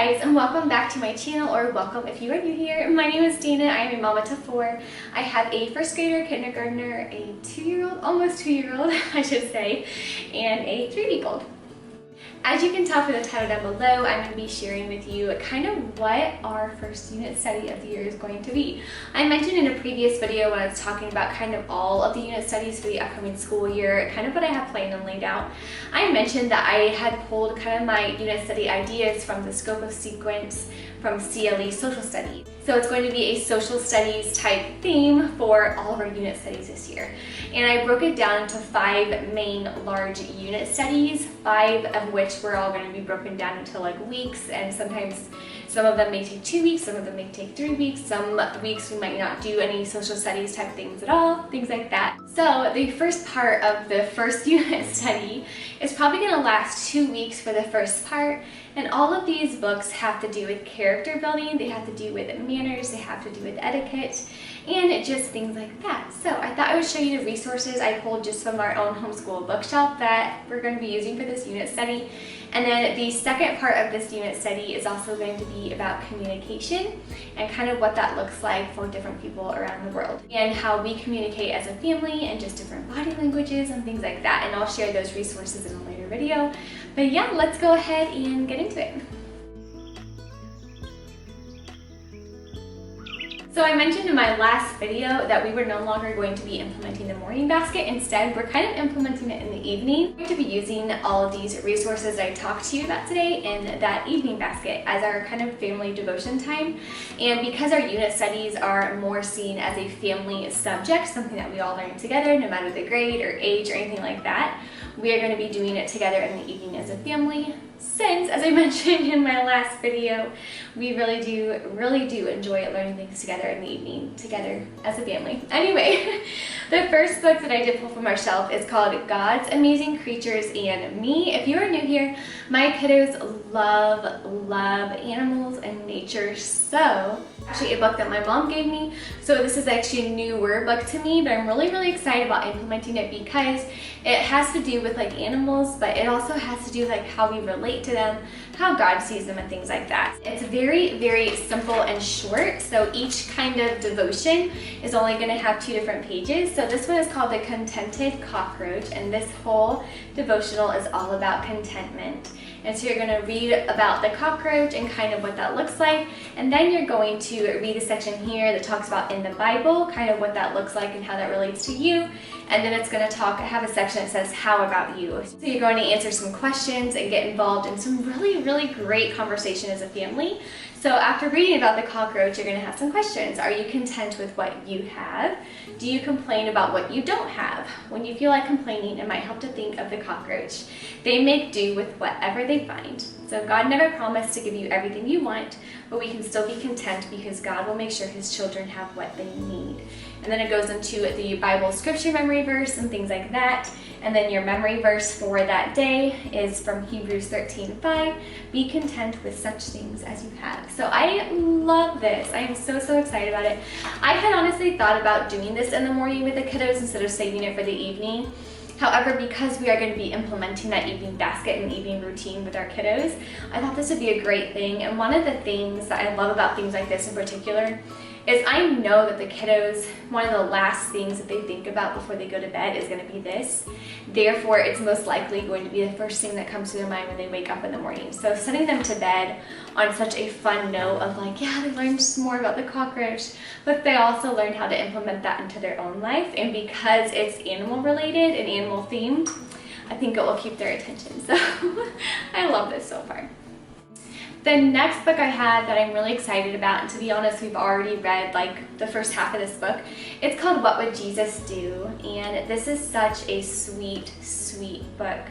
guys, and welcome back to my channel, or welcome if you are new here. My name is Dana. I am a mama to four. I have a first grader, kindergartner, a 2-year-old, almost 2-year-old I should say, and a 3-week-old. As you can tell from the title down below, I'm going to be sharing with you kind of what our first unit study of the year is going to be. I mentioned in a previous video when I was talking about kind of all of the unit studies for the upcoming school year, kind of what I have planned and laid out. I mentioned that I had pulled kind of my unit study ideas from the scope of sequence from CLE Social Studies. So it's going to be a social studies type theme for all of our unit studies this year. And I broke it down into 5 main large unit studies, 5 of which we're all going to be broken down into like weeks, and sometimes some of them may take 2 weeks, some of them may take 3 weeks, some weeks we might not do any social studies type things at all, things like that. So the first part of the first unit study is probably going to last 2 weeks for the first part. And all of these books have to do with character building, they have to do with manners, they have to do with etiquette, and just things like that. So I thought I would show you the resources I pulled just from our own homeschool bookshelf that we're going to be using for this unit study. And then the second part of this unit study is also going to be about communication and kind of what that looks like for different people around the world and how we communicate as a family and just different body languages and things like that. And I'll share those resources in a later video. But yeah, let's go ahead and get into it. So I mentioned in my last video that we were no longer going to be implementing the morning basket. Instead, we're kind of implementing it in the evening. We're going to be using all of these resources I talked to you about today in that evening basket as our kind of family devotion time. And because our unit studies are more seen as a family subject, something that we all learn together, no matter the grade or age or anything like that, we are going to be doing it together in the evening as a family. Since, as I mentioned in my last video, we really do enjoy learning things together in the evening, together as a family. Anyway, the first book that I did pull from our shelf is called God's Amazing Creatures and Me. If you are new here, my kiddos love animals and nature, so actually a book that my mom gave me. So this is actually a newer book to me, but I'm really excited about implementing it because it has to do with like animals, but it also has to do with like how we relate to them, how God sees them, and things like that. It's very simple and short, so each kind of devotion is only going to have 2 different pages. So this one is called The Contented Cockroach, and this whole devotional is all about contentment. And so you're going to read about the cockroach and kind of what that looks like, and then you're going to read a section here that talks about in the Bible, kind of what that looks like and how that relates to you. And then it's going to have a section that says, how about you? So you're going to answer some questions and get involved in some really great conversation as a family. So after reading about the cockroach, you're going to have some questions. Are you content with what you have? Do you complain about what you don't have? When you feel like complaining, it might help to think of the cockroach. They make do with whatever they find. So God never promised to give you everything you want, but we can still be content because God will make sure His children have what they need. And then it goes into the Bible scripture memory verse and things like that. And then your memory verse for that day is from Hebrews 13:5. Be content with such things as you have. So I love this. I am so excited about it. I had honestly thought about doing this in the morning with the kiddos instead of saving it for the evening. However, because we are going to be implementing that evening basket and evening routine with our kiddos, I thought this would be a great thing. And one of the things that I love about things like this in particular is I know that the kiddos, one of the last things that they think about before they go to bed is going to be this. Therefore, it's most likely going to be the first thing that comes to their mind when they wake up in the morning. So sending them to bed on such a fun note of like, yeah, they learned some more about the cockroach, but they also learned how to implement that into their own life. And because it's animal related and animal themed, I think it will keep their attention. So I love this so far. The next book I have that I'm really excited about, and to be honest, we've already read like the first half of this book. It's called What Would Jesus Do? And this is such a sweet book.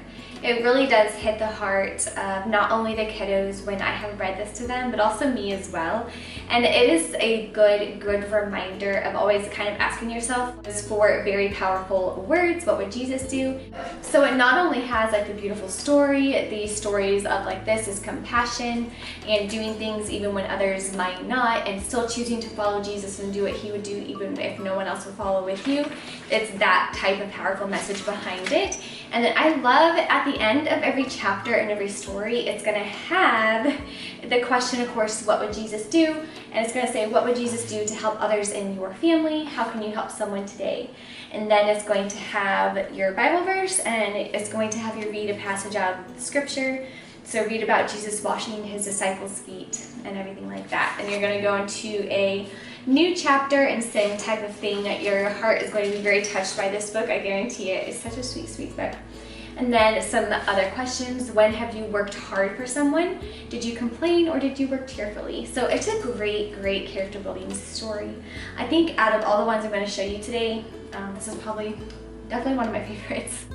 It really does hit the heart of not only the kiddos when I have read this to them, but also me as well. And it is a good reminder of always kind of asking yourself those 4 very powerful words, what would Jesus do? So it not only has like the beautiful story, these stories of like this is compassion and doing things even when others might not, and still choosing to follow Jesus and do what He would do even if no one else would follow with you. It's that type of powerful message behind it. And then I love at the end of every chapter and every story, it's going to have the question, of course, what would Jesus do? And it's going to say, what would Jesus do to help others in your family? How can you help someone today? And then it's going to have your Bible verse, and it's going to have you read a passage out of the scripture. So read about Jesus washing his disciples' feet and everything like that. And you're going to go into a new chapter and same type of thing. Your heart is going to be very touched by this book. I guarantee it. It's such a sweet, sweet book. And then some other questions. When have you worked hard for someone? Did you complain or did you work cheerfully? So it's a great, great character building story. I think out of all the ones I'm going to show you today, this is definitely one of my favorites.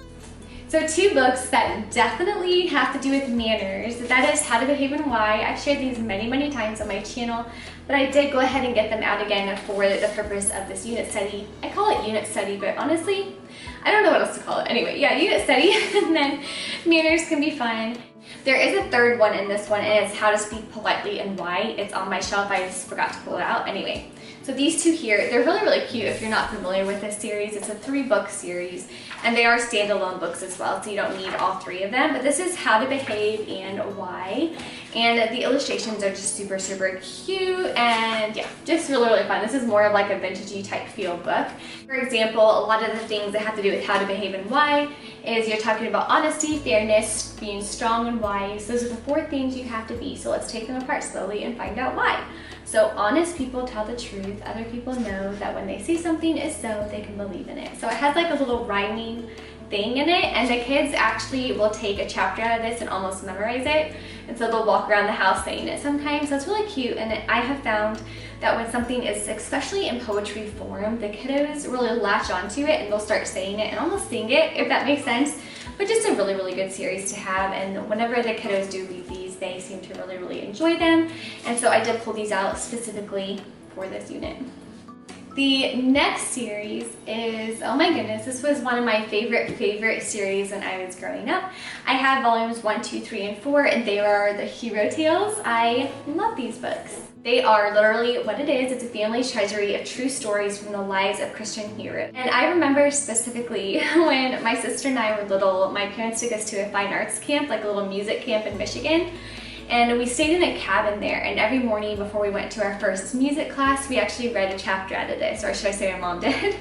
So 2 books that definitely have to do with manners. That is How to Behave and Why. I've shared these many, many times on my channel, but I did go ahead and get them out again for the purpose of this unit study. I call it unit study, but honestly, I don't know what else to call it. Anyway, yeah, unit study, and then manners can be fun. There is a 3rd one in this one, and it's How to Speak Politely and Why. It's on my shelf. I just forgot to pull it out. Anyway, so these 2 here, they're really, really cute if you're not familiar with this series. It's a 3-book series, and they are standalone books as well, so you don't need all 3 of them. But this is How to Behave and Why, and the illustrations are just super, super cute, and yeah, just really, really fun. This is more of like a vintagey type feel book. For example, a lot of the things that have to do with how to behave and why is you're talking about honesty, fairness, being strong and wise. Those are the 4 things you have to be. So let's take them apart slowly and find out why. So honest people tell the truth. Other people know that when they see something is so, they can believe in it. So it has like a little rhyming thing in it, and the kids actually will take a chapter out of this and almost memorize it, and so they'll walk around the house saying it sometimes. So it's really cute, and I have found that when something is, especially in poetry form, the kiddos really latch onto it and they'll start saying it and almost sing it, if that makes sense. But just a really, really good series to have, and whenever the kiddos do read these, they seem to really, really enjoy them, and so I did pull these out specifically for this unit. The next series is, oh my goodness, this was one of my favorite series when I was growing up. I have volumes 1, 2, 3, and 4, and they are the Hero Tales. I love these books. They are literally what it is. It's a family treasury of true stories from the lives of Christian heroes. And I remember specifically when my sister and I were little, my parents took us to a fine arts camp, like a little music camp in Michigan. And we stayed in a cabin there, and every morning before we went to our first music class, we actually read a chapter out of this, or should I say my mom did.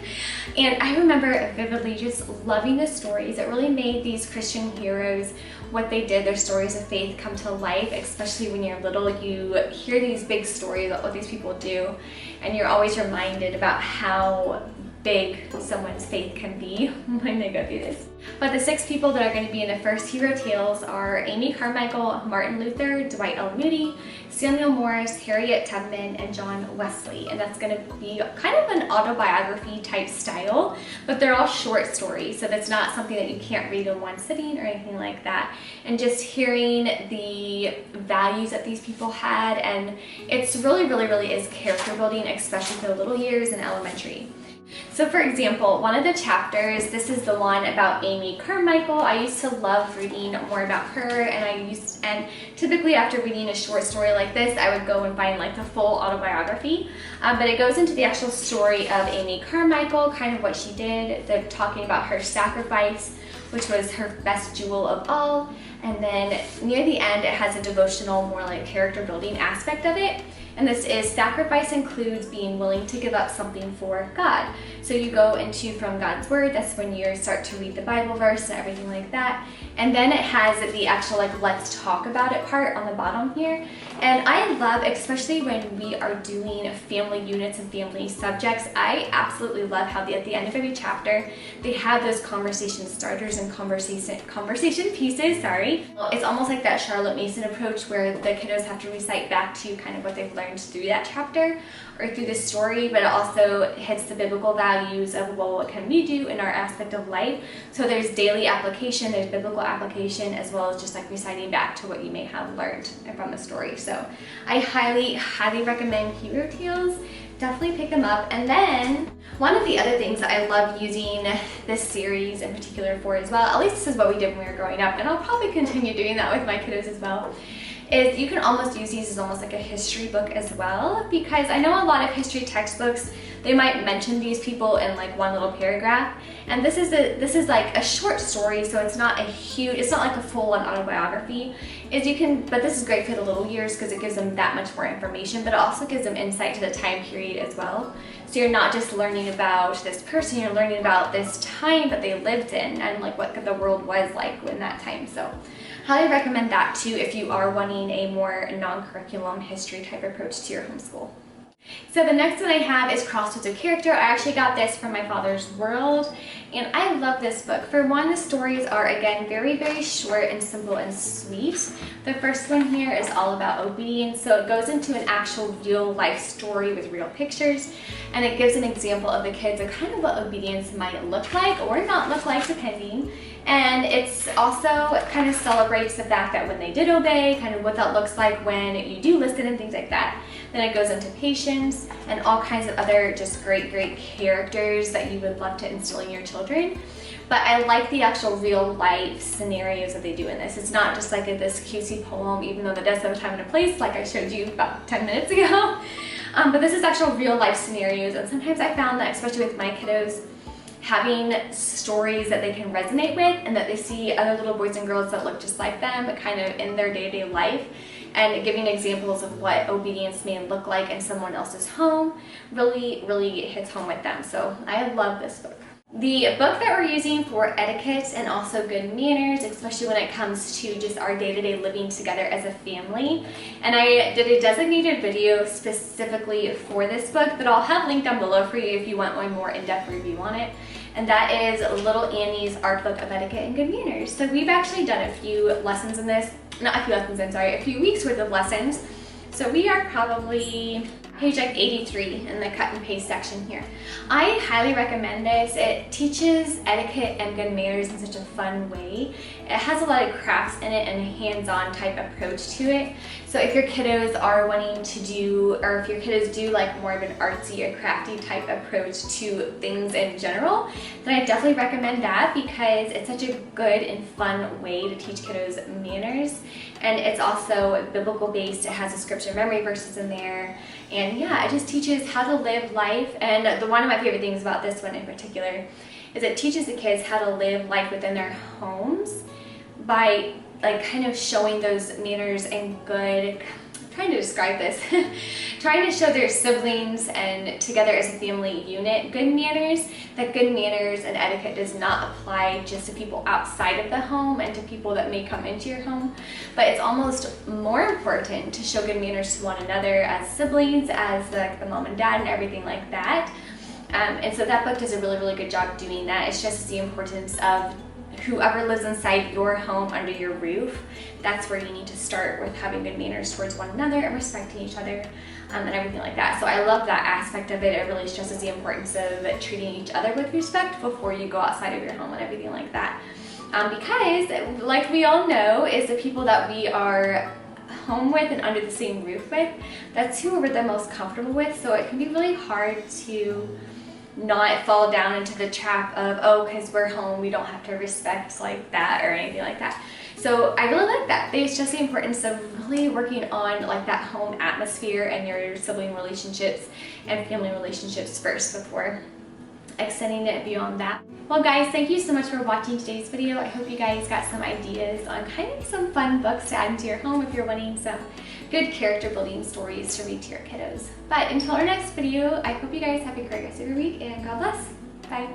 And I remember vividly just loving the stories. It really made these Christian heroes, what they did, their stories of faith come to life, especially when you're little. You hear these big stories about what these people do, and you're always reminded about how big someone's faith can be when they go through this. But the 6 people that are going to be in the first Hero Tales are Amy Carmichael, Martin Luther, Dwight L. Moody, Samuel Morris, Harriet Tubman, and John Wesley. And that's going to be kind of an autobiography type style, but they're all short stories, so that's not something that you can't read in one sitting or anything like that. And just hearing the values that these people had, and it's really, really, really is character building, especially for the little years in elementary. So for example, one of the chapters, this is the one about Amy Carmichael. I used to love reading more about her, and typically after reading a short story like this, I would go and find like the full autobiography. But it goes into the actual story of Amy Carmichael, kind of what she did. They're talking about her sacrifice, which was her best jewel of all. And then near the end, it has a devotional, more like character building aspect of it. And this is sacrifice includes being willing to give up something for God. So you go into from God's word, that's when you start to read the Bible verse and everything like that. And then it has the actual like let's talk about it part on the bottom here. And I love, especially when we are doing family units and family subjects, I absolutely love how at the end of every chapter, they have those conversation starters and conversation pieces, sorry. It's almost like that Charlotte Mason approach where the kiddos have to recite back to kind of what they've learned through that chapter or through the story, but it also hits the biblical values of, well, what can we do in our aspect of life? So there's daily application, there's biblical application, as well as just like reciting back to what you may have learned from the story. So I highly, highly recommend Hero Tales. Definitely pick them up. And then one of the other things that I love using this series in particular for as well, at least this is what we did when we were growing up, and I'll probably continue doing that with my kiddos as well, is you can almost use these as almost like a history book as well, because I know a lot of history textbooks, they might mention these people in like one little paragraph, and this is like a short story, so it's not like a full-on autobiography. But this is great for the little years because it gives them that much more information, but it also gives them insight to the time period as well. So you're not just learning about this person, you're learning about this time that they lived in and like what the world was like in that time. So highly recommend that too if you are wanting a more non-curriculum history type approach to your homeschool. So the next one I have is Crossroads of Character. I actually got this from my father's world, and I love this book. For one, the stories are, again, very, very short and simple and sweet. The first one here is all about obedience, so it goes into an actual real life story with real pictures, and it gives an example of the kids of kind of what obedience might look like or not look like depending. And it's also kind of celebrates the fact that when they did obey, kind of what that looks like when you do listen and things like that. Then it goes into patience and all kinds of other just great, great characters that you would love to instill in your children. But I like the actual real life scenarios that they do in this. It's not just like this cutesy poem, even though that does have a time and a place, like I showed you about 10 minutes ago. But this is actual real life scenarios, and sometimes I found that, especially with my kiddos, having stories that they can resonate with and that they see other little boys and girls that look just like them kind of in their day-to-day life, and giving examples of what obedience may look like in someone else's home really, really hits home with them. So I love this book. The book that we're using for etiquette and also good manners, especially when it comes to just our day-to-day living together as a family, and I did a designated video specifically for this book that I'll have linked down below for you if you want one more in-depth review on it, and that is Little Annie's Art Book of Etiquette and Good Manners. So we've actually done a few lessons in this, a few weeks worth of lessons. So we are probably page like 83 in the cut and paste section here. I highly recommend this. It teaches etiquette and good manners in such a fun way. It has a lot of crafts in it and a hands-on type approach to it. So if your kiddos are wanting to do, or if your kiddos do like more of an artsy or crafty type approach to things in general, then I definitely recommend that because it's such a good and fun way to teach kiddos manners. And it's also biblical based. It has a scripture memory verses in there. And yeah, it just teaches how to live life. And one of my favorite things about this one in particular is it teaches the kids how to live life within their homes by like kind of showing those manners and good, I'm trying to describe this, trying to show their siblings and together as a family unit good manners, that good manners and etiquette does not apply just to people outside of the home and to people that may come into your home, but it's almost more important to show good manners to one another as siblings, as like the mom and dad and everything like that. And so that book does a really, really good job doing that. It's just the importance of whoever lives inside your home under your roof, that's where you need to start with having good manners towards one another and respecting each other and everything like that. So I love that aspect of it. It really stresses the importance of treating each other with respect before you go outside of your home and everything like that. Because like we all know, is the people that we are home with and under the same roof with, that's who we're the most comfortable with. So it can be really hard to not fall down into the trap of, oh, because we're home, we don't have to respect like that or anything like that. So I really like that. It's just the importance of really working on like that home atmosphere and your sibling relationships and family relationships first before extending it beyond that. Well guys, thank you so much for watching today's video. I hope you guys got some ideas on kind of some fun books to add into your home if you're wanting some good character building stories to read to your kiddos. But until our next video, I hope you guys have a great rest of your week and God bless. Bye.